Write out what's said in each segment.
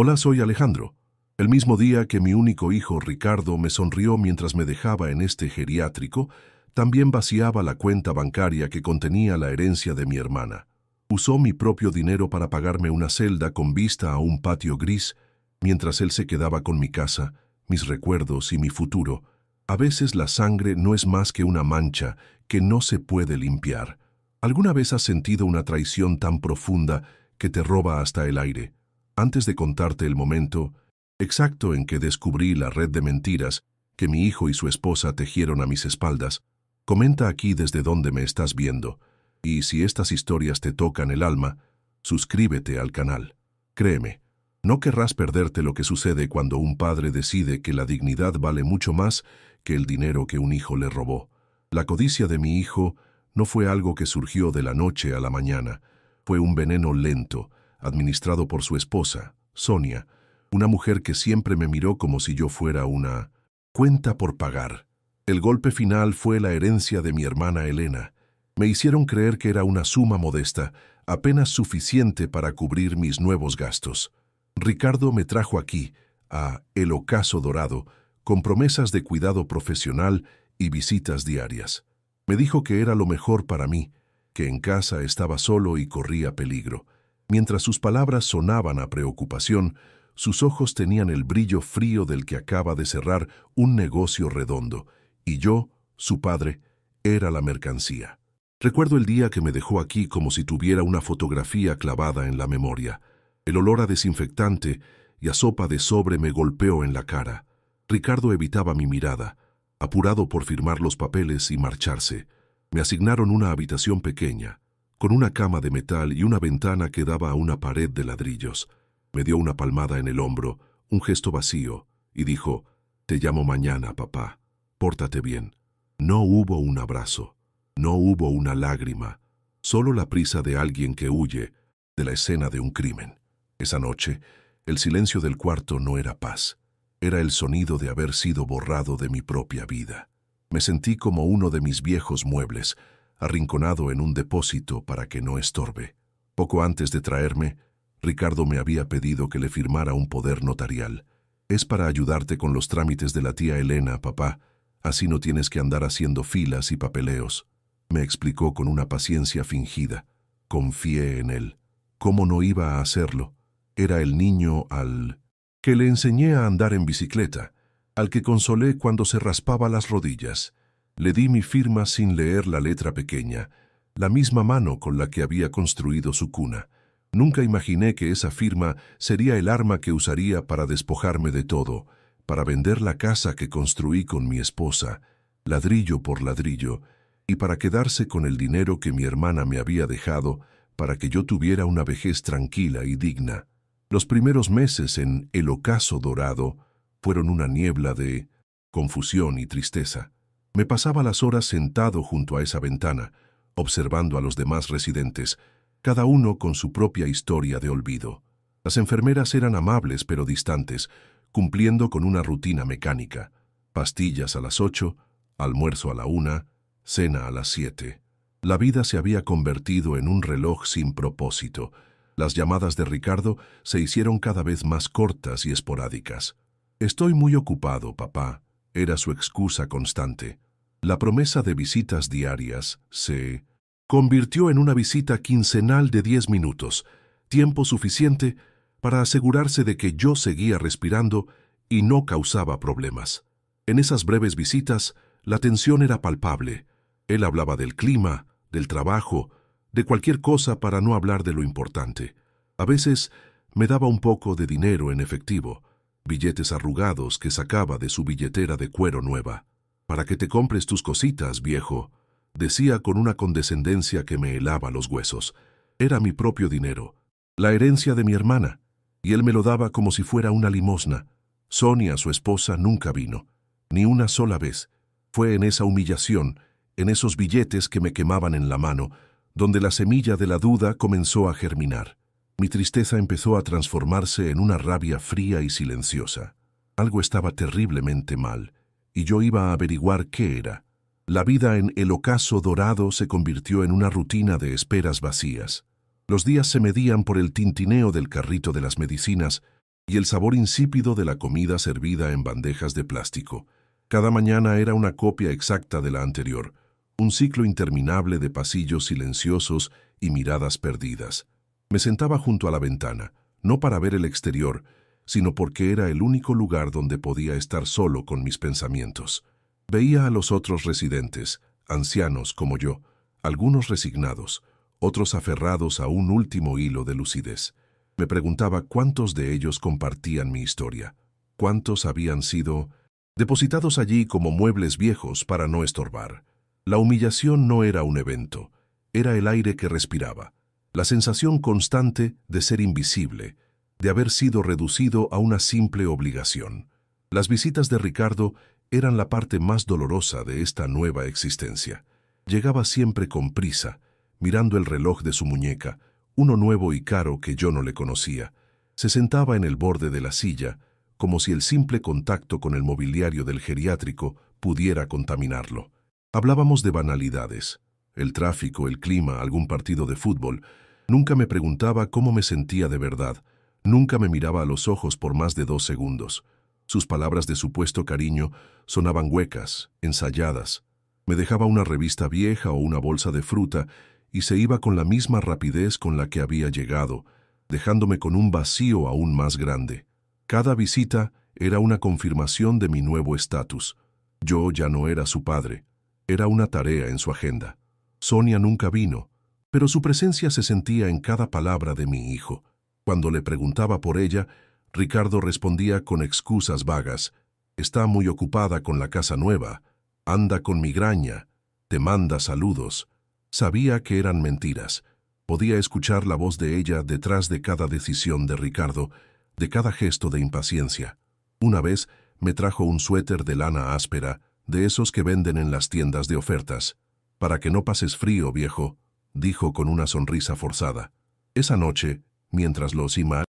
Hola, soy Alejandro. El mismo día que mi único hijo, Ricardo, me sonrió mientras me dejaba en este geriátrico, también vaciaba la cuenta bancaria que contenía la herencia de mi hermana. Usó mi propio dinero para pagarme una celda con vista a un patio gris, mientras él se quedaba con mi casa, mis recuerdos y mi futuro. A veces la sangre no es más que una mancha que no se puede limpiar. ¿Alguna vez has sentido una traición tan profunda que te roba hasta el aire? Antes de contarte el momento exacto en que descubrí la red de mentiras que mi hijo y su esposa tejieron a mis espaldas, comenta aquí desde dónde me estás viendo. Y si estas historias te tocan el alma, suscríbete al canal. Créeme, no querrás perderte lo que sucede cuando un padre decide que la dignidad vale mucho más que el dinero que un hijo le robó. La codicia de mi hijo no fue algo que surgió de la noche a la mañana. Fue un veneno lento, administrado por su esposa, Sonia, una mujer que siempre me miró como si yo fuera una cuenta por pagar. El golpe final fue la herencia de mi hermana Elena. Me hicieron creer que era una suma modesta, apenas suficiente para cubrir mis nuevos gastos. Ricardo me trajo aquí, a El Ocaso Dorado, con promesas de cuidado profesional y visitas diarias. Me dijo que era lo mejor para mí, que en casa estaba solo y corría peligro. Mientras sus palabras sonaban a preocupación, sus ojos tenían el brillo frío del que acaba de cerrar un negocio redondo, y yo, su padre, era la mercancía. Recuerdo el día que me dejó aquí como si tuviera una fotografía clavada en la memoria. El olor a desinfectante y a sopa de sobre me golpeó en la cara. Ricardo evitaba mi mirada, apurado por firmar los papeles y marcharse. Me asignaron una habitación pequeña, con una cama de metal y una ventana que daba a una pared de ladrillos. Me dio una palmada en el hombro, un gesto vacío, y dijo: «Te llamo mañana, papá. Pórtate bien». No hubo un abrazo, no hubo una lágrima, solo la prisa de alguien que huye de la escena de un crimen. Esa noche, el silencio del cuarto no era paz, era el sonido de haber sido borrado de mi propia vida. Me sentí como uno de mis viejos muebles, arrinconado en un depósito para que no estorbe. Poco antes de traerme, Ricardo me había pedido que le firmara un poder notarial. «Es para ayudarte con los trámites de la tía Elena, papá. Así no tienes que andar haciendo filas y papeleos», me explicó con una paciencia fingida. Confié en él. ¿Cómo no iba a hacerlo? Era el niño al que le enseñé a andar en bicicleta, al que consolé cuando se raspaba las rodillas. Le di mi firma sin leer la letra pequeña, la misma mano con la que había construido su cuna. Nunca imaginé que esa firma sería el arma que usaría para despojarme de todo, para vender la casa que construí con mi esposa, ladrillo por ladrillo, y para quedarse con el dinero que mi hermana me había dejado para que yo tuviera una vejez tranquila y digna. Los primeros meses en El Ocaso Dorado fueron una niebla de confusión y tristeza. Me pasaba las horas sentado junto a esa ventana, observando a los demás residentes, cada uno con su propia historia de olvido. Las enfermeras eran amables pero distantes, cumpliendo con una rutina mecánica: pastillas a las 8, almuerzo a la 1, cena a las 7. La vida se había convertido en un reloj sin propósito. Las llamadas de Ricardo se hicieron cada vez más cortas y esporádicas. «Estoy muy ocupado, papá», era su excusa constante. La promesa de visitas diarias se convirtió en una visita quincenal de 10 minutos, tiempo suficiente para asegurarse de que yo seguía respirando y no causaba problemas. En esas breves visitas, la tensión era palpable. Él hablaba del clima, del trabajo, de cualquier cosa para no hablar de lo importante. A veces me daba un poco de dinero en efectivo, billetes arrugados que sacaba de su billetera de cuero nueva. «Para que te compres tus cositas, viejo», decía con una condescendencia que me helaba los huesos. Era mi propio dinero, la herencia de mi hermana, y él me lo daba como si fuera una limosna. Sonia, su esposa, nunca vino, ni una sola vez. Fue en esa humillación, en esos billetes que me quemaban en la mano, donde la semilla de la duda comenzó a germinar. Mi tristeza empezó a transformarse en una rabia fría y silenciosa. Algo estaba terriblemente mal, y yo iba a averiguar qué era. La vida en El Ocaso Dorado se convirtió en una rutina de esperas vacías. Los días se medían por el tintineo del carrito de las medicinas y el sabor insípido de la comida servida en bandejas de plástico. Cada mañana era una copia exacta de la anterior, un ciclo interminable de pasillos silenciosos y miradas perdidas. Me sentaba junto a la ventana, no para ver el exterior, sino porque era el único lugar donde podía estar solo con mis pensamientos. Veía a los otros residentes, ancianos como yo, algunos resignados, otros aferrados a un último hilo de lucidez. Me preguntaba cuántos de ellos compartían mi historia, cuántos habían sido depositados allí como muebles viejos para no estorbar. La humillación no era un evento, era el aire que respiraba, la sensación constante de ser invisible, de haber sido reducido a una simple obligación. Las visitas de Ricardo eran la parte más dolorosa de esta nueva existencia. Llegaba siempre con prisa, mirando el reloj de su muñeca, uno nuevo y caro que yo no le conocía. Se sentaba en el borde de la silla, como si el simple contacto con el mobiliario del geriátrico pudiera contaminarlo. Hablábamos de banalidades, el tráfico, el clima, algún partido de fútbol. Nunca me preguntaba cómo me sentía de verdad. Nunca me miraba a los ojos por más de 2 segundos. Sus palabras de supuesto cariño sonaban huecas, ensayadas. Me dejaba una revista vieja o una bolsa de fruta y se iba con la misma rapidez con la que había llegado, dejándome con un vacío aún más grande. Cada visita era una confirmación de mi nuevo estatus. Yo ya no era su padre. Era una tarea en su agenda. Sonia nunca vino, pero su presencia se sentía en cada palabra de mi hijo. Cuando le preguntaba por ella, Ricardo respondía con excusas vagas. Está muy ocupada con la casa nueva, anda con migraña, te manda saludos. Sabía que eran mentiras. Podía escuchar la voz de ella detrás de cada decisión de Ricardo, de cada gesto de impaciencia. Una vez me trajo un suéter de lana áspera, de esos que venden en las tiendas de ofertas. Para que no pases frío, viejo, dijo con una sonrisa forzada. Esa noche, mientras lo hacía,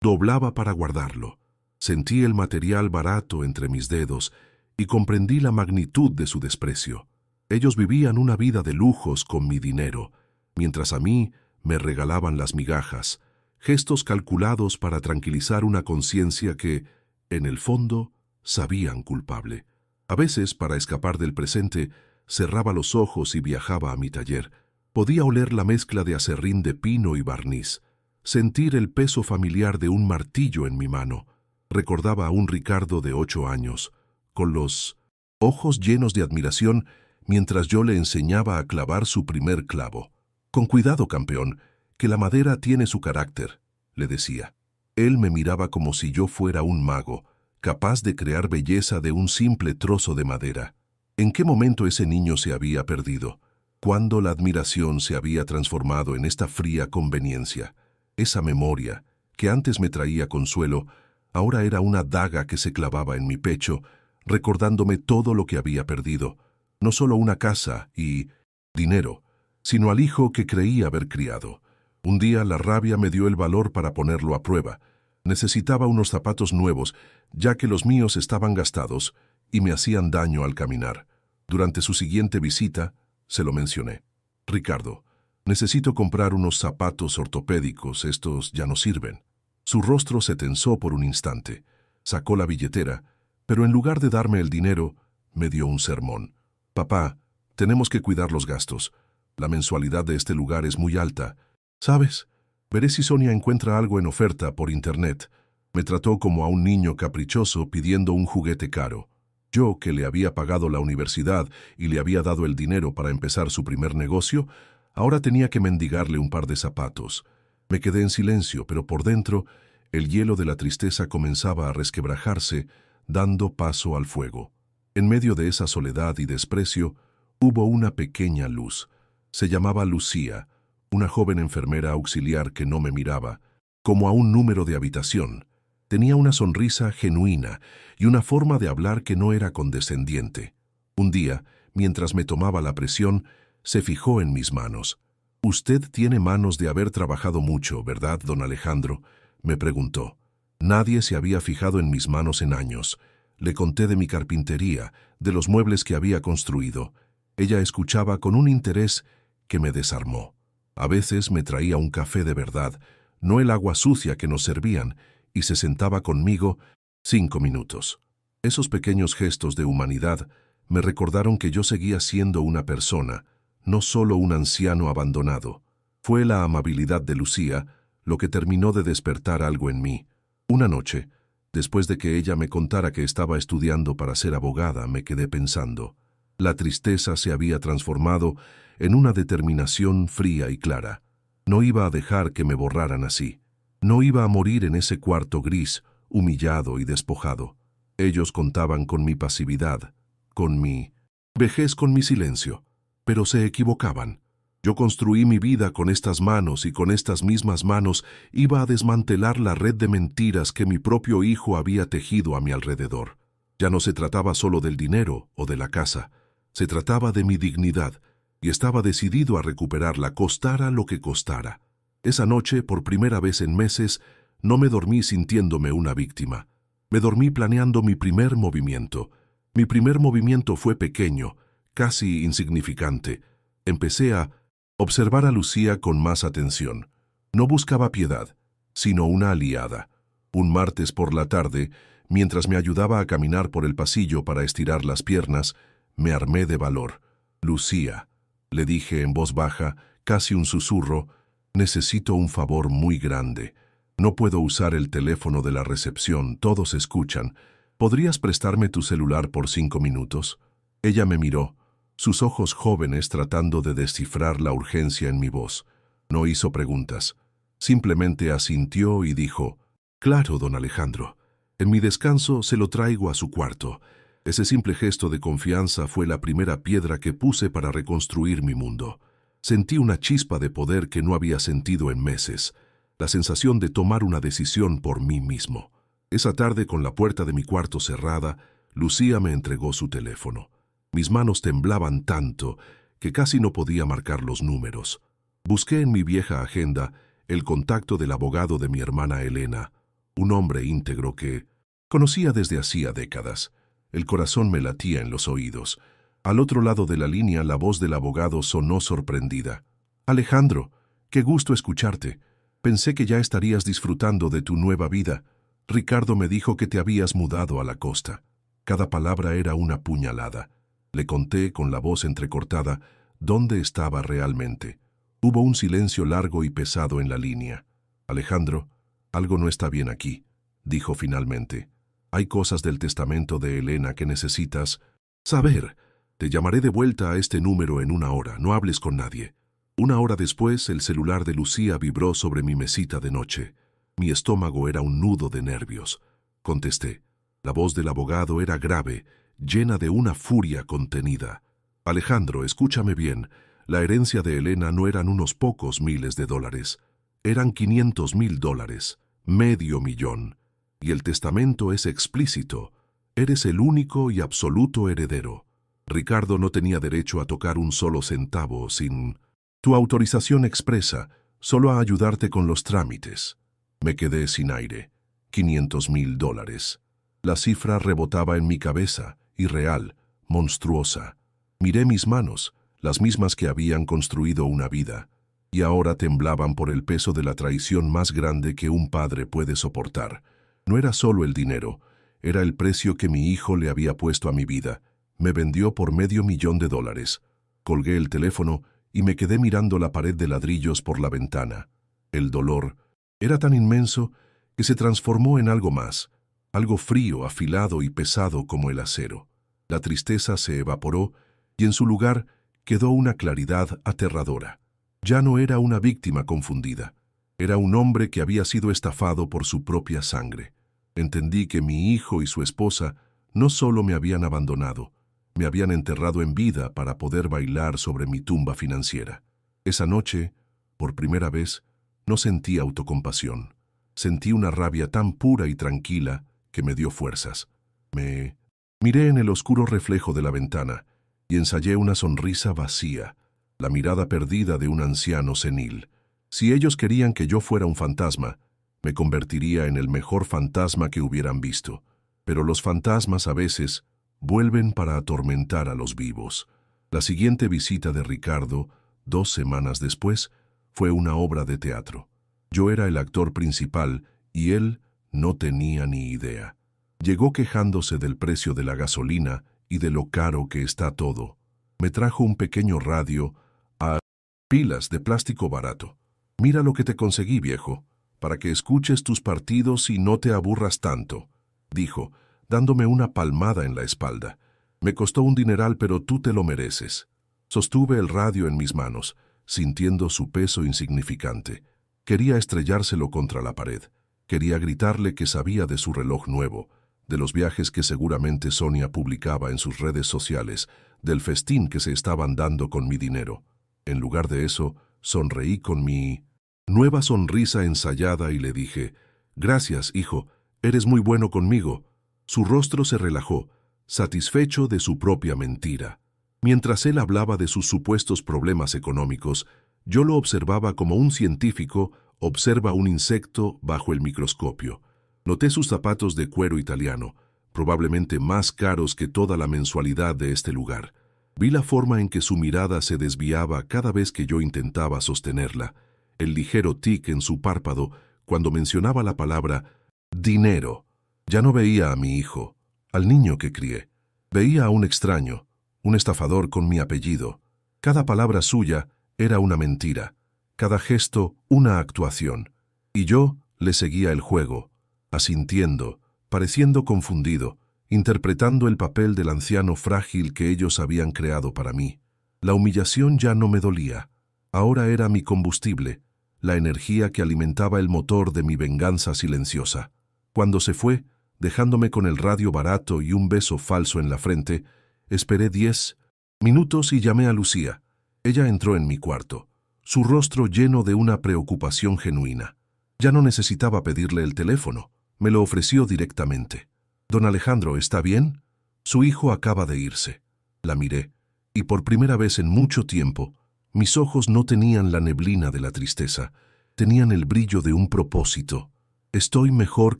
doblaba para guardarlo. Sentí el material barato entre mis dedos y comprendí la magnitud de su desprecio. Ellos vivían una vida de lujos con mi dinero, mientras a mí me regalaban las migajas, gestos calculados para tranquilizar una conciencia que, en el fondo, sabían culpable. A veces, para escapar del presente, cerraba los ojos y viajaba a mi taller. Podía oler la mezcla de aserrín de pino y barniz, sentir el peso familiar de un martillo en mi mano. Recordaba a un Ricardo de 8 años, con los ojos llenos de admiración, mientras yo le enseñaba a clavar su primer clavo. «Con cuidado, campeón, que la madera tiene su carácter», le decía. Él me miraba como si yo fuera un mago, capaz de crear belleza de un simple trozo de madera. ¿En qué momento ese niño se había perdido? ¿Cuándo la admiración se había transformado en esta fría conveniencia? Esa memoria, que antes me traía consuelo, ahora era una daga que se clavaba en mi pecho, recordándome todo lo que había perdido. No solo una casa y dinero, sino al hijo que creí haber criado. Un día la rabia me dio el valor para ponerlo a prueba. Necesitaba unos zapatos nuevos, ya que los míos estaban gastados y me hacían daño al caminar. Durante su siguiente visita, se lo mencioné. «Ricardo, necesito comprar unos zapatos ortopédicos, estos ya no sirven». Su rostro se tensó por un instante. Sacó la billetera, pero en lugar de darme el dinero, me dio un sermón. «Papá, tenemos que cuidar los gastos. La mensualidad de este lugar es muy alta. ¿Sabes? Veré si Sonia encuentra algo en oferta por internet». Me trató como a un niño caprichoso pidiendo un juguete caro. Yo, que le había pagado la universidad y le había dado el dinero para empezar su primer negocio, ahora tenía que mendigarle un par de zapatos. Me quedé en silencio, pero por dentro, el hielo de la tristeza comenzaba a resquebrajarse, dando paso al fuego. En medio de esa soledad y desprecio, hubo una pequeña luz. Se llamaba Lucía, una joven enfermera auxiliar que no me miraba, como a un número de habitación. Tenía una sonrisa genuina y una forma de hablar que no era condescendiente. Un día, mientras me tomaba la presión, se fijó en mis manos. «Usted tiene manos de haber trabajado mucho, ¿verdad, don Alejandro?», me preguntó. Nadie se había fijado en mis manos en años. Le conté de mi carpintería, de los muebles que había construido. Ella escuchaba con un interés que me desarmó. A veces me traía un café de verdad, no el agua sucia que nos servían, y se sentaba conmigo 5 minutos. Esos pequeños gestos de humanidad me recordaron que yo seguía siendo una persona, no solo un anciano abandonado. Fue la amabilidad de Lucía lo que terminó de despertar algo en mí. Una noche, después de que ella me contara que estaba estudiando para ser abogada, me quedé pensando. La tristeza se había transformado en una determinación fría y clara. No iba a dejar que me borraran así. No iba a morir en ese cuarto gris, humillado y despojado. Ellos contaban con mi pasividad, con mi vejez, con mi silencio, pero se equivocaban. Yo construí mi vida con estas manos y con estas mismas manos iba a desmantelar la red de mentiras que mi propio hijo había tejido a mi alrededor. Ya no se trataba solo del dinero o de la casa, se trataba de mi dignidad, y estaba decidido a recuperarla, costara lo que costara. Esa noche, por primera vez en meses, no me dormí sintiéndome una víctima. Me dormí planeando mi primer movimiento. Mi primer movimiento fue pequeño, casi insignificante. Empecé a observar a Lucía con más atención. No buscaba piedad, sino una aliada. Un martes por la tarde, mientras me ayudaba a caminar por el pasillo para estirar las piernas, me armé de valor. Lucía, le dije en voz baja, casi un susurro, necesito un favor muy grande. No puedo usar el teléfono de la recepción, todos escuchan. ¿Podrías prestarme tu celular por 5 minutos? Ella me miró, sus ojos jóvenes tratando de descifrar la urgencia en mi voz. No hizo preguntas. Simplemente asintió y dijo, «Claro, don Alejandro. En mi descanso se lo traigo a su cuarto». Ese simple gesto de confianza fue la primera piedra que puse para reconstruir mi mundo. Sentí una chispa de poder que no había sentido en meses, la sensación de tomar una decisión por mí mismo. Esa tarde, con la puerta de mi cuarto cerrada, Lucía me entregó su teléfono. Mis manos temblaban tanto que casi no podía marcar los números. Busqué en mi vieja agenda el contacto del abogado de mi hermana Elena, un hombre íntegro que conocía desde hacía décadas. El corazón me latía en los oídos. Al otro lado de la línea, la voz del abogado sonó sorprendida. «Alejandro, qué gusto escucharte. Pensé que ya estarías disfrutando de tu nueva vida. Ricardo me dijo que te habías mudado a la costa». Cada palabra era una puñalada. Le conté, con la voz entrecortada, dónde estaba realmente. Hubo un silencio largo y pesado en la línea. «Alejandro, algo no está bien aquí», dijo finalmente. «Hay cosas del testamento de Elena que necesitas saber. Te llamaré de vuelta a este número en 1 hora. No hables con nadie». 1 hora después, el celular de Lucía vibró sobre mi mesita de noche. Mi estómago era un nudo de nervios. Contesté. La voz del abogado era grave, llena de una furia contenida. «Alejandro, escúchame bien. La herencia de Elena no eran unos pocos miles de dólares. Eran $500,000, $500,000. Y el testamento es explícito. Eres el único y absoluto heredero. Ricardo no tenía derecho a tocar un solo centavo sin tu autorización expresa, solo a ayudarte con los trámites». Me quedé sin aire. $500,000. La cifra rebotaba en mi cabeza, irreal, monstruosa. Miré mis manos, las mismas que habían construido una vida, y ahora temblaban por el peso de la traición más grande que un padre puede soportar. No era solo el dinero, era el precio que mi hijo le había puesto a mi vida. Me vendió por $500,000. Colgué el teléfono y me quedé mirando la pared de ladrillos por la ventana. El dolor era tan inmenso que se transformó en algo más, algo frío, afilado y pesado como el acero. La tristeza se evaporó y en su lugar quedó una claridad aterradora. Ya no era una víctima confundida. Era un hombre que había sido estafado por su propia sangre. Entendí que mi hijo y su esposa no solo me habían abandonado, me habían enterrado en vida para poder bailar sobre mi tumba financiera. Esa noche, por primera vez, no sentí autocompasión. Sentí una rabia tan pura y tranquila que me dio fuerzas. Me miré en el oscuro reflejo de la ventana y ensayé una sonrisa vacía, la mirada perdida de un anciano senil. Si ellos querían que yo fuera un fantasma, me convertiría en el mejor fantasma que hubieran visto. Pero los fantasmas a veces vuelven para atormentar a los vivos. La siguiente visita de Ricardo, 2 semanas después, fue una obra de teatro. Yo era el actor principal y él No tenía ni idea. Llegó quejándose del precio de la gasolina y de lo caro que está todo. Me trajo un pequeño radio a pilas de plástico barato. Mira lo que te conseguí, viejo, para que escuches tus partidos y no te aburras tanto, dijo, dándome una palmada en la espalda. Me costó un dineral, pero tú te lo mereces. Sostuve el radio en mis manos, sintiendo su peso insignificante. Quería estrellárselo contra la pared. Quería gritarle que sabía de su reloj nuevo, de los viajes que seguramente Sonia publicaba en sus redes sociales, del festín que se estaban dando con mi dinero. En lugar de eso, sonreí con mi nueva sonrisa ensayada y le dije, «Gracias, hijo, eres muy bueno conmigo». Su rostro se relajó, satisfecho de su propia mentira. Mientras él hablaba de sus supuestos problemas económicos, yo lo observaba como un científico observa un insecto bajo el microscopio. Noté sus zapatos de cuero italiano, probablemente más caros que toda la mensualidad de este lugar. Vi la forma en que su mirada se desviaba cada vez que yo intentaba sostenerla, el ligero tic en su párpado cuando mencionaba la palabra dinero. Ya no veía a mi hijo, al niño que crié. Veía a un extraño, un estafador con mi apellido. Cada palabra suya era una mentira, cada gesto una actuación. Y yo le seguía el juego, asintiendo, pareciendo confundido, interpretando el papel del anciano frágil que ellos habían creado para mí. La humillación ya no me dolía. Ahora era mi combustible, la energía que alimentaba el motor de mi venganza silenciosa. Cuando se fue, dejándome con el radio barato y un beso falso en la frente, esperé 10 minutos y llamé a Lucía. Ella entró en mi cuarto, su rostro lleno de una preocupación genuina. Ya no necesitaba pedirle el teléfono, me lo ofreció directamente. «Don Alejandro, ¿está bien?» Su hijo acaba de irse. La miré, y por primera vez en mucho tiempo, mis ojos no tenían la neblina de la tristeza, tenían el brillo de un propósito. «Estoy mejor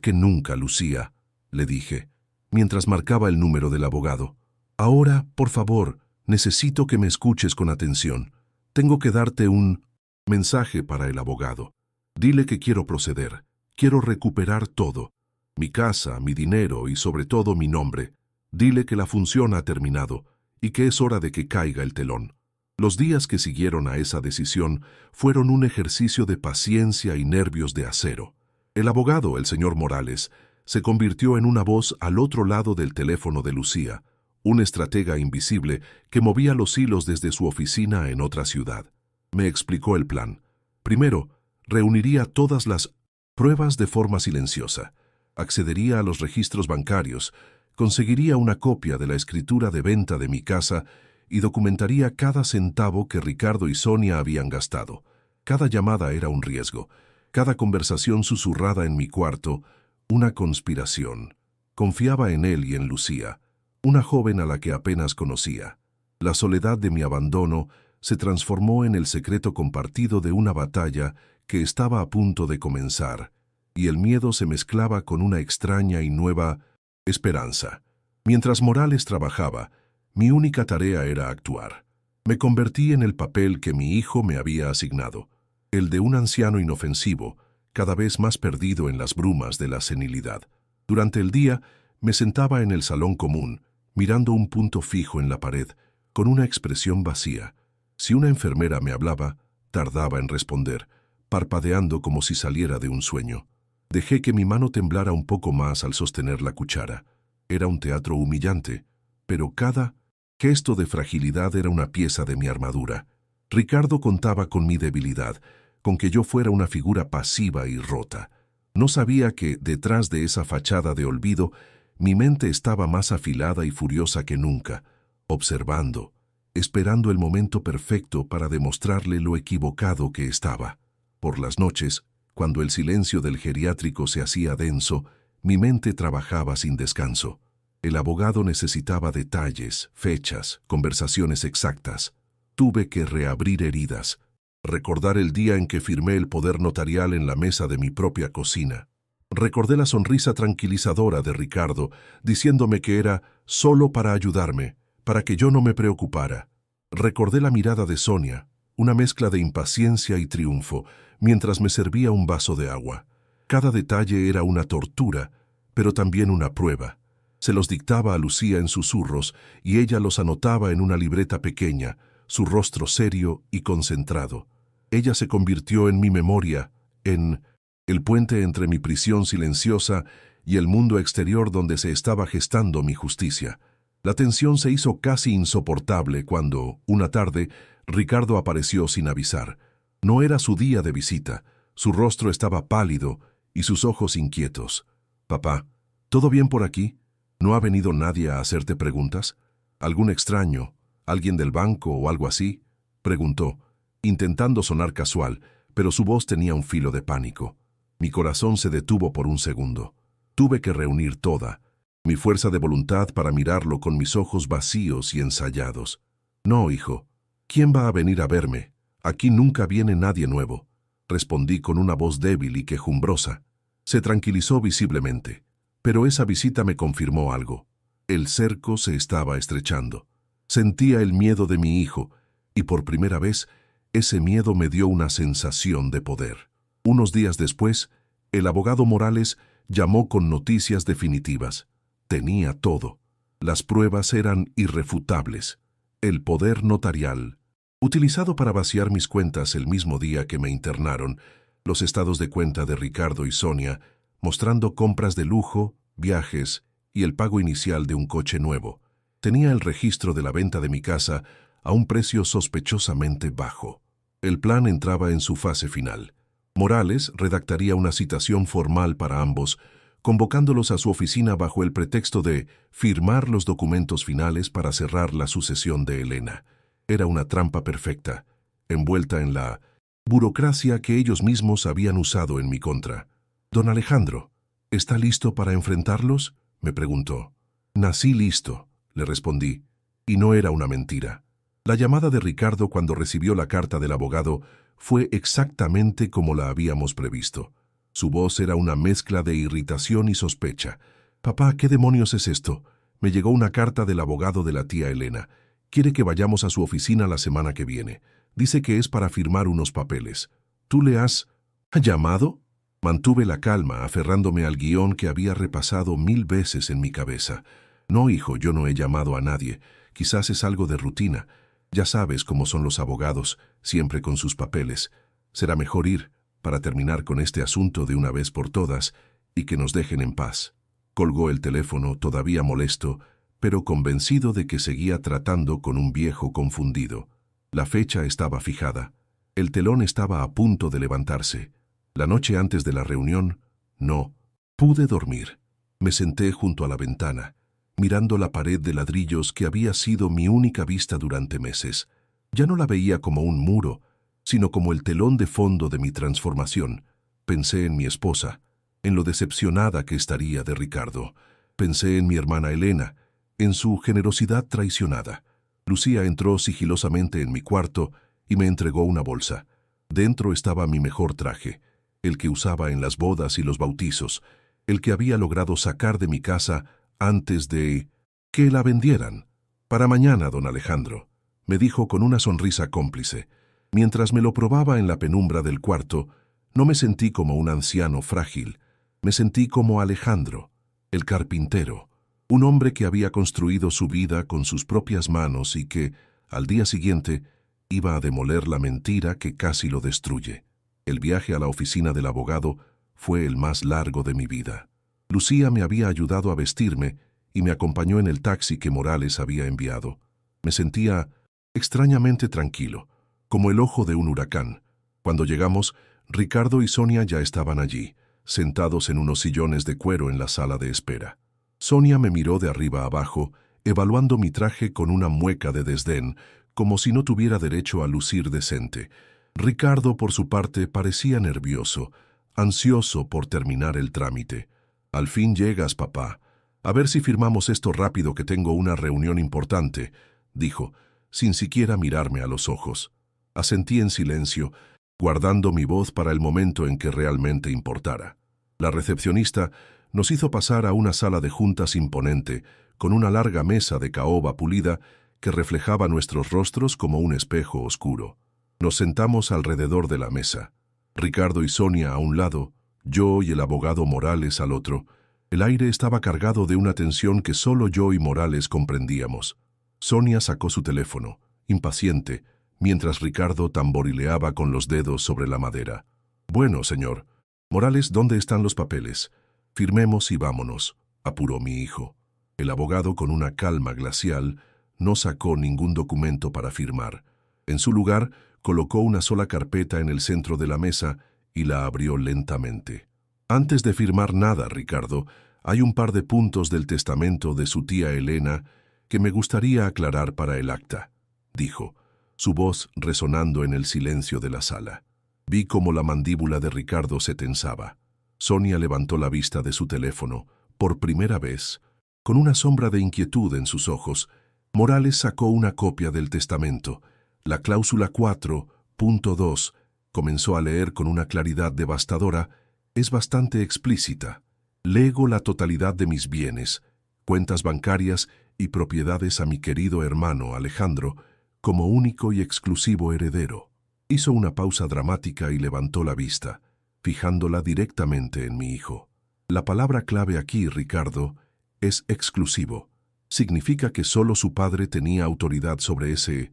que nunca, Lucía», le dije, mientras marcaba el número del abogado. «Ahora, por favor, necesito que me escuches con atención. Tengo que darte un mensaje para el abogado. Dile que quiero proceder, quiero recuperar todo. Mi casa, mi dinero y sobre todo mi nombre. Dile que la función ha terminado y que es hora de que caiga el telón». Los días que siguieron a esa decisión fueron un ejercicio de paciencia y nervios de acero. El abogado, el señor Morales, se convirtió en una voz al otro lado del teléfono de Lucía, un estratega invisible que movía los hilos desde su oficina en otra ciudad. Me explicó el plan. Primero, reuniría todas las pruebas de forma silenciosa, accedería a los registros bancarios, conseguiría una copia de la escritura de venta de mi casa y documentaría cada centavo que Ricardo y Sonia habían gastado. Cada llamada era un riesgo, cada conversación susurrada en mi cuarto, una conspiración. Confiaba en él y en Lucía, una joven a la que apenas conocía. La soledad de mi abandono se transformó en el secreto compartido de una batalla que estaba a punto de comenzar, y el miedo se mezclaba con una extraña y nueva esperanza. Mientras Morales trabajaba, mi única tarea era actuar. Me convertí en el papel que mi hijo me había asignado, el de un anciano inofensivo, cada vez más perdido en las brumas de la senilidad. Durante el día, me sentaba en el salón común, mirando un punto fijo en la pared, con una expresión vacía. Si una enfermera me hablaba, tardaba en responder, parpadeando como si saliera de un sueño. Dejé que mi mano temblara un poco más al sostener la cuchara. Era un teatro humillante, pero cada gesto de fragilidad era una pieza de mi armadura. Ricardo contaba con mi debilidad, con que yo fuera una figura pasiva y rota. No sabía que, detrás de esa fachada de olvido, mi mente estaba más afilada y furiosa que nunca, observando, esperando el momento perfecto para demostrarle lo equivocado que estaba. Por las noches, cuando el silencio del geriátrico se hacía denso, mi mente trabajaba sin descanso. El abogado necesitaba detalles, fechas, conversaciones exactas. Tuve que reabrir heridas, recordar el día en que firmé el poder notarial en la mesa de mi propia cocina. Recordé la sonrisa tranquilizadora de Ricardo, diciéndome que era solo para ayudarme, para que yo no me preocupara. Recordé la mirada de Sonia, una mezcla de impaciencia y triunfo, mientras me servía un vaso de agua. Cada detalle era una tortura, pero también una prueba. Se los dictaba a Lucía en susurros y ella los anotaba en una libreta pequeña, su rostro serio y concentrado. Ella se convirtió en mi memoria, en el puente entre mi prisión silenciosa y el mundo exterior donde se estaba gestando mi justicia. La tensión se hizo casi insoportable cuando, una tarde, Ricardo apareció sin avisar. No era su día de visita, su rostro estaba pálido y sus ojos inquietos. «Papá, ¿todo bien por aquí? ¿No ha venido nadie a hacerte preguntas? ¿Algún extraño? ¿Alguien del banco o algo así?», preguntó, intentando sonar casual, pero su voz tenía un filo de pánico. Mi corazón se detuvo por un segundo. Tuve que reunir toda mi fuerza de voluntad para mirarlo con mis ojos vacíos y ensayados. «No, hijo. ¿Quién va a venir a verme? Aquí nunca viene nadie nuevo», respondí con una voz débil y quejumbrosa. Se tranquilizó visiblemente, pero esa visita me confirmó algo. El cerco se estaba estrechando. Sentía el miedo de mi hijo, y por primera vez, ese miedo me dio una sensación de poder. Unos días después, el abogado Morales llamó con noticias definitivas. Tenía todo. Las pruebas eran irrefutables. El poder notarial, utilizado para vaciar mis cuentas el mismo día que me internaron, los estados de cuenta de Ricardo y Sonia, mostrando compras de lujo, viajes y el pago inicial de un coche nuevo. Tenía el registro de la venta de mi casa a un precio sospechosamente bajo. El plan entraba en su fase final. Morales redactaría una citación formal para ambos, convocándolos a su oficina bajo el pretexto de firmar los documentos finales para cerrar la sucesión de Elena. Era una trampa perfecta, envuelta en la burocracia que ellos mismos habían usado en mi contra. «Don Alejandro, ¿está listo para enfrentarlos?», me preguntó. «Nací listo», le respondí, y no era una mentira. La llamada de Ricardo cuando recibió la carta del abogado fue exactamente como la habíamos previsto. Su voz era una mezcla de irritación y sospecha. «Papá, ¿qué demonios es esto? Me llegó una carta del abogado de la tía Elena. Quiere que vayamos a su oficina la semana que viene. Dice que es para firmar unos papeles. ¿Tú le has llamado?». Mantuve la calma, aferrándome al guión que había repasado 1000 veces en mi cabeza. «No, hijo, yo no he llamado a nadie. Quizás es algo de rutina. Ya sabes cómo son los abogados, siempre con sus papeles. Será mejor ir, para terminar con este asunto de una vez por todas y que nos dejen en paz». Colgó el teléfono, todavía molesto, pero convencido de que seguía tratando con un viejo confundido. La fecha estaba fijada. El telón estaba a punto de levantarse. La noche antes de la reunión, no pude dormir. Me senté junto a la ventana, mirando la pared de ladrillos que había sido mi única vista durante meses. Ya no la veía como un muro, sino como el telón de fondo de mi transformación. Pensé en mi esposa, en lo decepcionada que estaría de Ricardo. Pensé en mi hermana Elena, en su generosidad traicionada. Lucía entró sigilosamente en mi cuarto y me entregó una bolsa. Dentro estaba mi mejor traje, el que usaba en las bodas y los bautizos, el que había logrado sacar de mi casa antes de que la vendieran. «Para mañana, don Alejandro», me dijo con una sonrisa cómplice. Mientras me lo probaba en la penumbra del cuarto, no me sentí como un anciano frágil, me sentí como Alejandro, el carpintero, un hombre que había construido su vida con sus propias manos y que, al día siguiente, iba a demoler la mentira que casi lo destruye. El viaje a la oficina del abogado fue el más largo de mi vida. Lucía me había ayudado a vestirme y me acompañó en el taxi que Morales había enviado. Me sentía extrañamente tranquilo, como el ojo de un huracán. Cuando llegamos, Ricardo y Sonia ya estaban allí, sentados en unos sillones de cuero en la sala de espera. Sonia me miró de arriba abajo, evaluando mi traje con una mueca de desdén, como si no tuviera derecho a lucir decente. Ricardo, por su parte, parecía nervioso, ansioso por terminar el trámite. «Al fin llegas, papá. A ver si firmamos esto rápido que tengo una reunión importante», dijo, sin siquiera mirarme a los ojos. Asentí en silencio, guardando mi voz para el momento en que realmente importara. La recepcionista nos hizo pasar a una sala de juntas imponente, con una larga mesa de caoba pulida que reflejaba nuestros rostros como un espejo oscuro. Nos sentamos alrededor de la mesa. Ricardo y Sonia a un lado, Yo y el abogado Morales al otro. El aire estaba cargado de una tensión que solo yo y Morales comprendíamos. Sonia sacó su teléfono, impaciente, mientras Ricardo tamborileaba con los dedos sobre la madera. «Bueno, señor. Morales, ¿dónde están los papeles? Firmemos y vámonos», apuró mi hijo. El abogado, con una calma glacial, no sacó ningún documento para firmar. En su lugar, colocó una sola carpeta en el centro de la mesa y la abrió lentamente. «Antes de firmar nada, Ricardo, hay un par de puntos del testamento de su tía Elena que me gustaría aclarar para el acta», dijo, su voz resonando en el silencio de la sala. Vi cómo la mandíbula de Ricardo se tensaba. Sonia levantó la vista de su teléfono. Por primera vez, con una sombra de inquietud en sus ojos, Morales sacó una copia del testamento. La cláusula 4.2, comenzó a leer con una claridad devastadora, es bastante explícita. «Lego la totalidad de mis bienes, cuentas bancarias y propiedades a mi querido hermano Alejandro como único y exclusivo heredero». Hizo una pausa dramática y levantó la vista, fijándola directamente en mi hijo. La palabra clave aquí, Ricardo, es exclusivo. Significa que solo su padre tenía autoridad sobre ese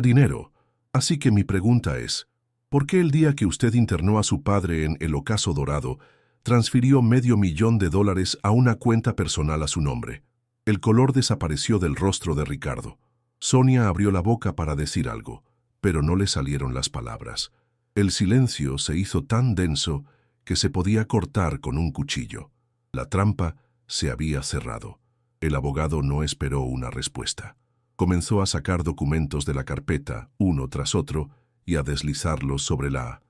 dinero. Así que mi pregunta es, ¿por qué el día que usted internó a su padre en el Ocaso Dorado, transfirió $500,000 a una cuenta personal a su nombre? El color desapareció del rostro de Ricardo. Sonia abrió la boca para decir algo, pero no le salieron las palabras. El silencio se hizo tan denso que se podía cortar con un cuchillo. La trampa se había cerrado. El abogado no esperó una respuesta. Comenzó a sacar documentos de la carpeta, uno tras otro, y a deslizarlos sobre la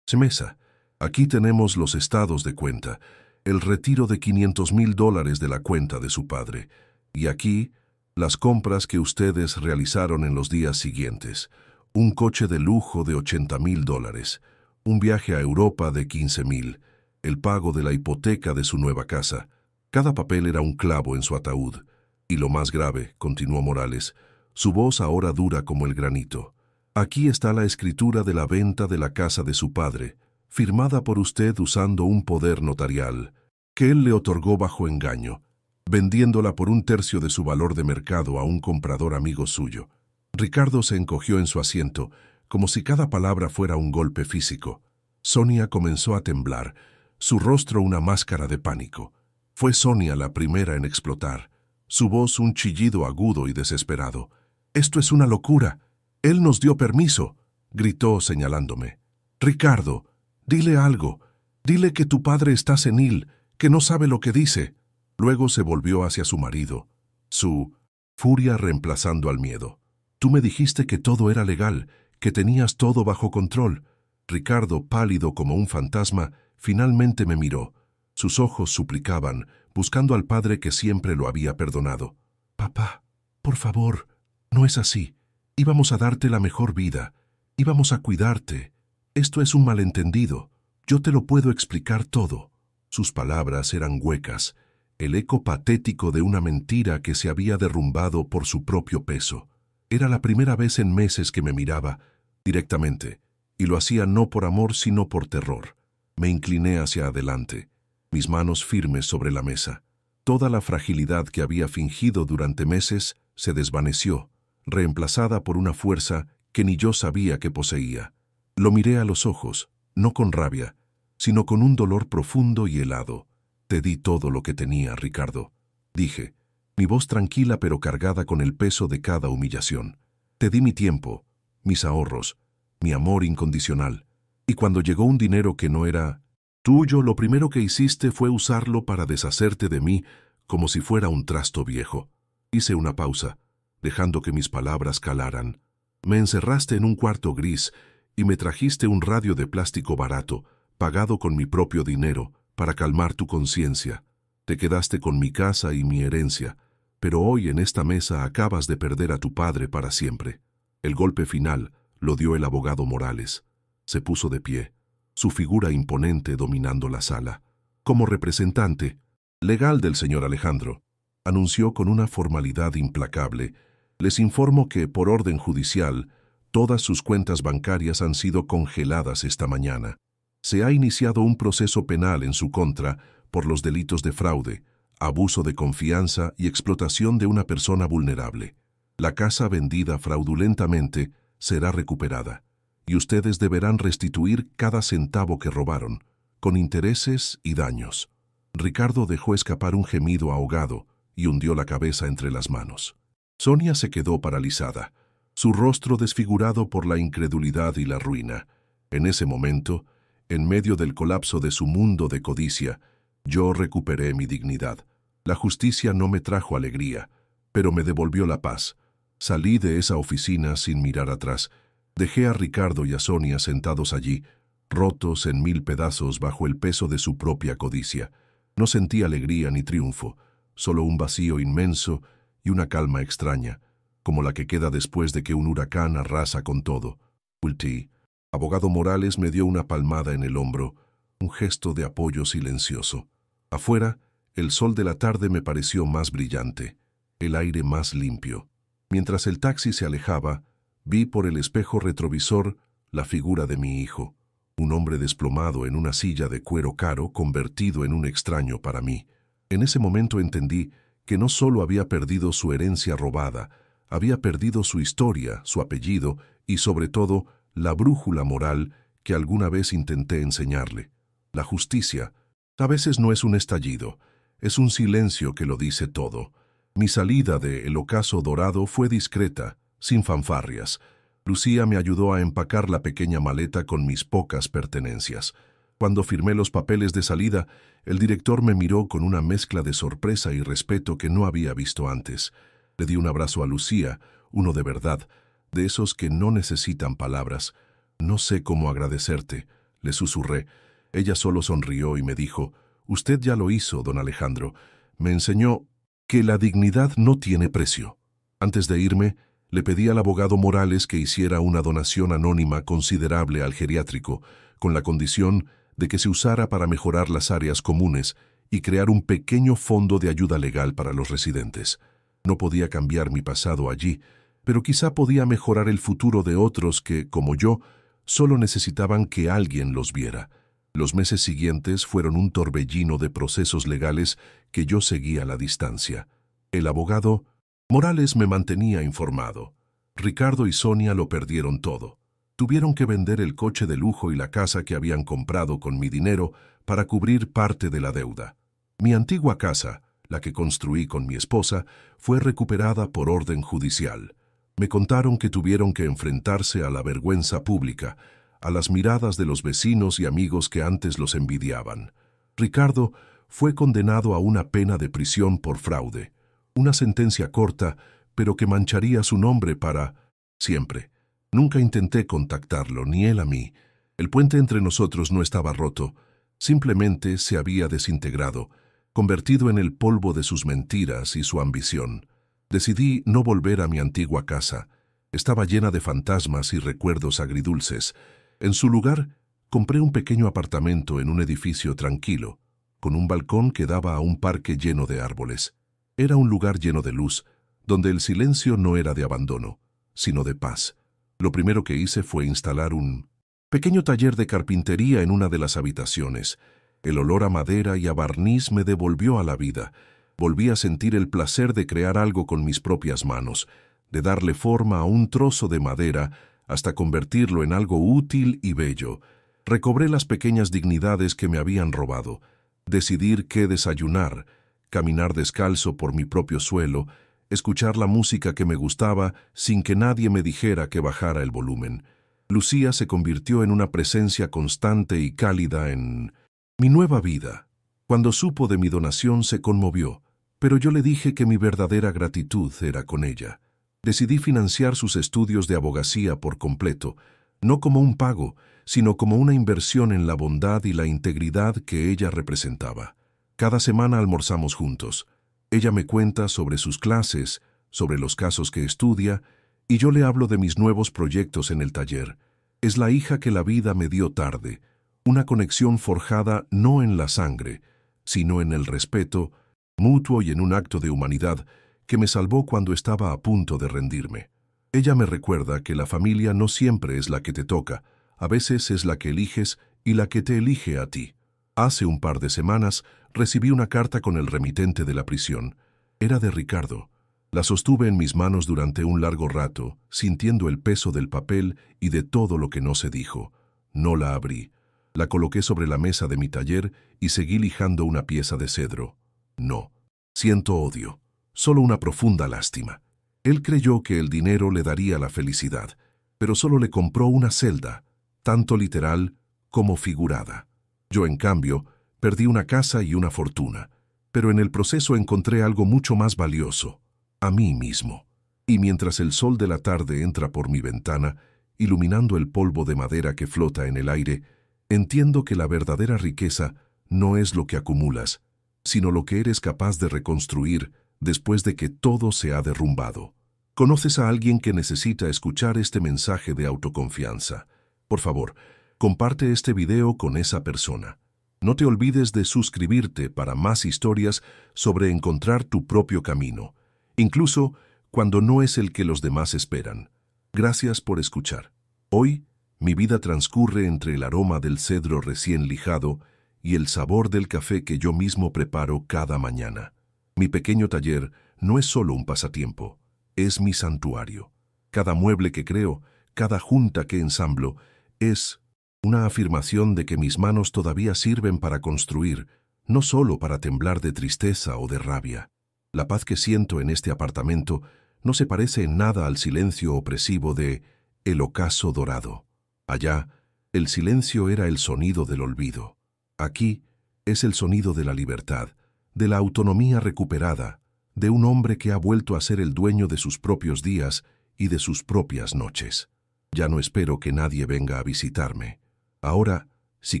mesa. «Aquí tenemos los estados de cuenta, el retiro de $500,000 de la cuenta de su padre, y aquí las compras que ustedes realizaron en los días siguientes. Un coche de lujo de $80,000, un viaje a Europa de $15,000, el pago de la hipoteca de su nueva casa». Cada papel era un clavo en su ataúd. «Y lo más grave», continuó Morales, su voz ahora dura como el granito, «aquí está la escritura de la venta de la casa de su padre, firmada por usted usando un poder notarial que él le otorgó bajo engaño, vendiéndola por 1/3 de su valor de mercado a un comprador amigo suyo». Ricardo se encogió en su asiento, como si cada palabra fuera un golpe físico. Sonia comenzó a temblar, su rostro una máscara de pánico. Fue Sonia la primera en explotar, su voz un chillido agudo y desesperado. «Esto es una locura. Él nos dio permiso», gritó señalándome. «Ricardo, dile algo. Dile que tu padre está senil, que no sabe lo que dice». Luego se volvió hacia su marido, su furia reemplazando al miedo. «Tú me dijiste que todo era legal, que tenías todo bajo control». Ricardo, pálido como un fantasma, finalmente me miró. Sus ojos suplicaban, buscando al padre que siempre lo había perdonado. «Papá, por favor, no es así. Íbamos a darte la mejor vida. Íbamos a cuidarte. Esto es un malentendido. Yo te lo puedo explicar todo». Sus palabras eran huecas, el eco patético de una mentira que se había derrumbado por su propio peso. Era la primera vez en meses que me miraba directamente, y lo hacía no por amor sino por terror. Me incliné hacia adelante, mis manos firmes sobre la mesa. Toda la fragilidad que había fingido durante meses se desvaneció, reemplazada por una fuerza que ni yo sabía que poseía. Lo miré a los ojos, no con rabia, sino con un dolor profundo y helado. «Te di todo lo que tenía, Ricardo», dije, mi voz tranquila pero cargada con el peso de cada humillación. «Te di mi tiempo, mis ahorros, mi amor incondicional. Y cuando llegó un dinero que no era tuyo, lo primero que hiciste fue usarlo para deshacerte de mí como si fuera un trasto viejo». Hice una pausa, dejando que mis palabras calaran. «Me encerraste en un cuarto gris y me trajiste un radio de plástico barato, pagado con mi propio dinero, para calmar tu conciencia. Te quedaste con mi casa y mi herencia, pero hoy en esta mesa acabas de perder a tu padre para siempre». El golpe final lo dio el abogado Morales. Se puso de pie, su figura imponente dominando la sala. «Como representante legal del señor Alejandro», anunció con una formalidad implacable, «les informo que, por orden judicial, todas sus cuentas bancarias han sido congeladas esta mañana». Se ha iniciado un proceso penal en su contra por los delitos de fraude, abuso de confianza y explotación de una persona vulnerable. La casa vendida fraudulentamente será recuperada, y ustedes deberán restituir cada centavo que robaron, con intereses y daños. Ricardo dejó escapar un gemido ahogado y hundió la cabeza entre las manos. Sonia se quedó paralizada, su rostro desfigurado por la incredulidad y la ruina. En ese momento, en medio del colapso de su mundo de codicia, yo recuperé mi dignidad. La justicia no me trajo alegría, pero me devolvió la paz. Salí de esa oficina sin mirar atrás. Dejé a Ricardo y a Sonia sentados allí, rotos en 1000 pedazos bajo el peso de su propia codicia. No sentí alegría ni triunfo, solo un vacío inmenso y una calma extraña, como la que queda después de que un huracán arrasa con todo. Ulti, abogado Morales me dio una palmada en el hombro, un gesto de apoyo silencioso. Afuera, el sol de la tarde me pareció más brillante, el aire más limpio. Mientras el taxi se alejaba, vi por el espejo retrovisor la figura de mi hijo, un hombre desplomado en una silla de cuero caro convertido en un extraño para mí. En ese momento entendí que no solo había perdido su herencia robada, había perdido su historia, su apellido y, sobre todo, la brújula moral que alguna vez intenté enseñarle. La justicia a veces no es un estallido, es un silencio que lo dice todo. Mi salida de El Ocaso Dorado fue discreta, sin fanfarrias. Lucía me ayudó a empacar la pequeña maleta con mis pocas pertenencias. Cuando firmé los papeles de salida, el director me miró con una mezcla de sorpresa y respeto que no había visto antes. Le di un abrazo a Lucía, uno de verdad, de esos que no necesitan palabras. «No sé cómo agradecerte», le susurré. Ella solo sonrió y me dijo, «Usted ya lo hizo, don Alejandro. Me enseñó que la dignidad no tiene precio». Antes de irme, le pedí al abogado Morales que hiciera una donación anónima considerable al geriátrico, con la condición de que se usara para mejorar las áreas comunes y crear un pequeño fondo de ayuda legal para los residentes. No podía cambiar mi pasado allí, pero quizá podía mejorar el futuro de otros que, como yo, solo necesitaban que alguien los viera. Los meses siguientes fueron un torbellino de procesos legales que yo seguía a la distancia. El abogado Morales me mantenía informado. Ricardo y Sonia lo perdieron todo. Tuvieron que vender el coche de lujo y la casa que habían comprado con mi dinero para cubrir parte de la deuda. Mi antigua casa, la que construí con mi esposa, fue recuperada por orden judicial. Me contaron que tuvieron que enfrentarse a la vergüenza pública, a las miradas de los vecinos y amigos que antes los envidiaban. Ricardo fue condenado a una pena de prisión por fraude, una sentencia corta, pero que mancharía su nombre para siempre. Nunca intenté contactarlo, ni él a mí. El puente entre nosotros no estaba roto, simplemente se había desintegrado, convertido en el polvo de sus mentiras y su ambición. Decidí no volver a mi antigua casa. Estaba llena de fantasmas y recuerdos agridulces. En su lugar, compré un pequeño apartamento en un edificio tranquilo, con un balcón que daba a un parque lleno de árboles. Era un lugar lleno de luz, donde el silencio no era de abandono, sino de paz. Lo primero que hice fue instalar un pequeño taller de carpintería en una de las habitaciones. El olor a madera y a barniz me devolvió a la vida. Volví a sentir el placer de crear algo con mis propias manos, de darle forma a un trozo de madera hasta convertirlo en algo útil y bello. Recobré las pequeñas dignidades que me habían robado. Decidir qué desayunar, caminar descalzo por mi propio suelo, escuchar la música que me gustaba sin que nadie me dijera que bajara el volumen. Lucía se convirtió en una presencia constante y cálida en mi nueva vida. Cuando supo de mi donación se conmovió, pero yo le dije que mi verdadera gratitud era con ella. Decidí financiar sus estudios de abogacía por completo, no como un pago, sino como una inversión en la bondad y la integridad que ella representaba. Cada semana almorzamos juntos. Ella me cuenta sobre sus clases, sobre los casos que estudia, y yo le hablo de mis nuevos proyectos en el taller. Es la hija que la vida me dio tarde, una conexión forjada no en la sangre, sino en el respeto mutuo y en un acto de humanidad que me salvó cuando estaba a punto de rendirme. Ella me recuerda que la familia no siempre es la que te toca, a veces es la que eliges y la que te elige a ti. Hace un par de semanas recibí una carta con el remitente de la prisión. Era de Ricardo. La sostuve en mis manos durante un largo rato, sintiendo el peso del papel y de todo lo que no se dijo. No la abrí. La coloqué sobre la mesa de mi taller y seguí lijando una pieza de cedro. No. Siento odio. Solo una profunda lástima. Él creyó que el dinero le daría la felicidad, pero solo le compró una celda, tanto literal como figurada. Yo, en cambio, perdí una casa y una fortuna, pero en el proceso encontré algo mucho más valioso, a mí mismo. Y mientras el sol de la tarde entra por mi ventana, iluminando el polvo de madera que flota en el aire, entiendo que la verdadera riqueza no es lo que acumulas, sino lo que eres capaz de reconstruir después de que todo se ha derrumbado. ¿Conoces a alguien que necesita escuchar este mensaje de autoconfianza? Por favor, comparte este video con esa persona. No te olvides de suscribirte para más historias sobre encontrar tu propio camino, incluso cuando no es el que los demás esperan. Gracias por escuchar. Hoy, mi vida transcurre entre el aroma del cedro recién lijado y el sabor del café que yo mismo preparo cada mañana. Mi pequeño taller no es solo un pasatiempo, es mi santuario. Cada mueble que creo, cada junta que ensamblo, es una afirmación de que mis manos todavía sirven para construir, no solo para temblar de tristeza o de rabia. La paz que siento en este apartamento no se parece en nada al silencio opresivo de El Ocaso Dorado. Allá, el silencio era el sonido del olvido. Aquí es el sonido de la libertad, de la autonomía recuperada, de un hombre que ha vuelto a ser el dueño de sus propios días y de sus propias noches. Ya no espero que nadie venga a visitarme. Ahora, si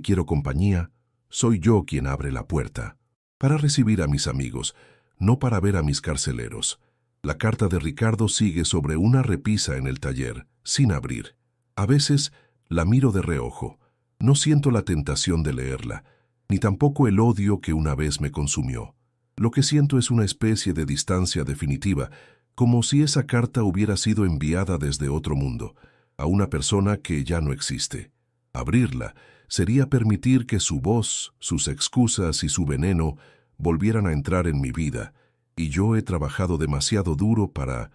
quiero compañía, soy yo quien abre la puerta, para recibir a mis amigos, no para ver a mis carceleros. La carta de Ricardo sigue sobre una repisa en el taller, sin abrir. A veces la miro de reojo. No siento la tentación de leerla, ni tampoco el odio que una vez me consumió. Lo que siento es una especie de distancia definitiva, como si esa carta hubiera sido enviada desde otro mundo, a una persona que ya no existe. Abrirla sería permitir que su voz, sus excusas y su veneno volvieran a entrar en mi vida, y yo he trabajado demasiado duro para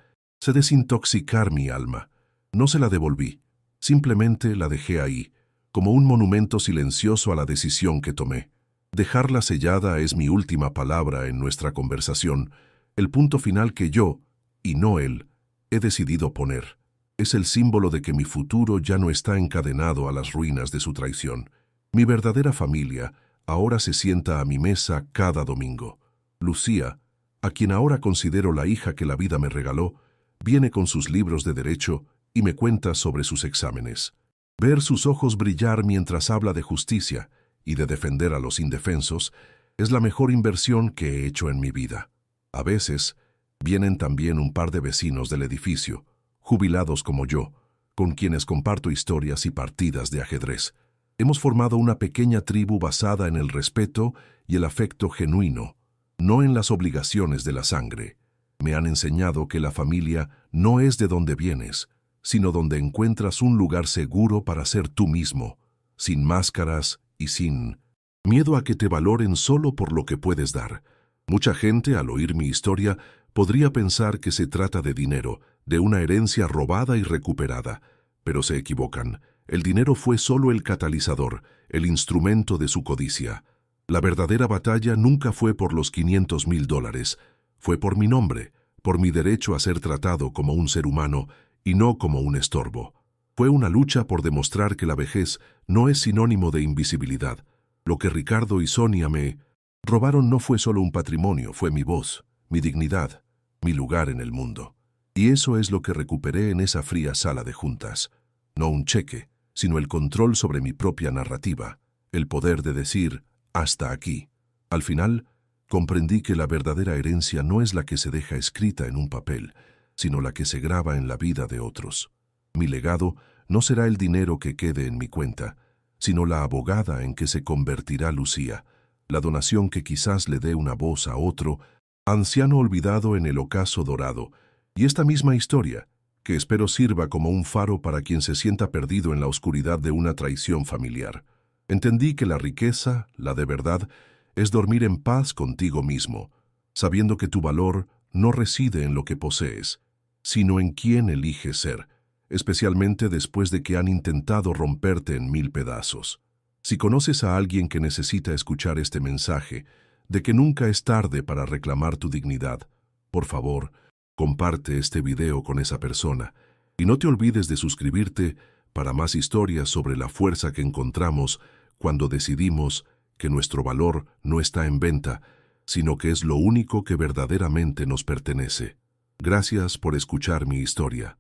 desintoxicar mi alma. No se la devolví, simplemente la dejé ahí, como un monumento silencioso a la decisión que tomé. Dejarla sellada es mi última palabra en nuestra conversación, el punto final que yo, y no él, he decidido poner. Es el símbolo de que mi futuro ya no está encadenado a las ruinas de su traición. Mi verdadera familia ahora se sienta a mi mesa cada domingo. Lucía, a quien ahora considero la hija que la vida me regaló, viene con sus libros de derecho y me cuenta sobre sus exámenes. Ver sus ojos brillar mientras habla de justicia y de defender a los indefensos es la mejor inversión que he hecho en mi vida. A veces, vienen también un par de vecinos del edificio, jubilados como yo, con quienes comparto historias y partidas de ajedrez. Hemos formado una pequeña tribu basada en el respeto y el afecto genuino, no en las obligaciones de la sangre. Me han enseñado que la familia no es de donde vienes, sino donde encuentras un lugar seguro para ser tú mismo, sin máscaras y sin miedo a que te valoren solo por lo que puedes dar. Mucha gente, al oír mi historia, podría pensar que se trata de dinero, de una herencia robada y recuperada, pero se equivocan. El dinero fue solo el catalizador, el instrumento de su codicia. La verdadera batalla nunca fue por los $500,000, fue por mi nombre, por mi derecho a ser tratado como un ser humano y no como un estorbo. Fue una lucha por demostrar que la vejez no es sinónimo de invisibilidad. Lo que Ricardo y Sonia me robaron no fue solo un patrimonio, fue mi voz, mi dignidad, mi lugar en el mundo. Y eso es lo que recuperé en esa fría sala de juntas. No un cheque, sino el control sobre mi propia narrativa, el poder de decir, hasta aquí. Al final, comprendí que la verdadera herencia no es la que se deja escrita en un papel, sino la que se graba en la vida de otros. Mi legado no será el dinero que quede en mi cuenta, sino la abogada en que se convertirá Lucía, la donación que quizás le dé una voz a otro, anciano olvidado en el Ocaso Dorado, y esta misma historia, que espero sirva como un faro para quien se sienta perdido en la oscuridad de una traición familiar. Entendí que la riqueza, la de verdad, es dormir en paz contigo mismo, sabiendo que tu valor no reside en lo que posees, sino en quién eliges ser, especialmente después de que han intentado romperte en 1000 pedazos. Si conoces a alguien que necesita escuchar este mensaje, de que nunca es tarde para reclamar tu dignidad, por favor, comparte este video con esa persona y no te olvides de suscribirte para más historias sobre la fuerza que encontramos cuando decidimos que nuestro valor no está en venta, sino que es lo único que verdaderamente nos pertenece. Gracias por escuchar mi historia.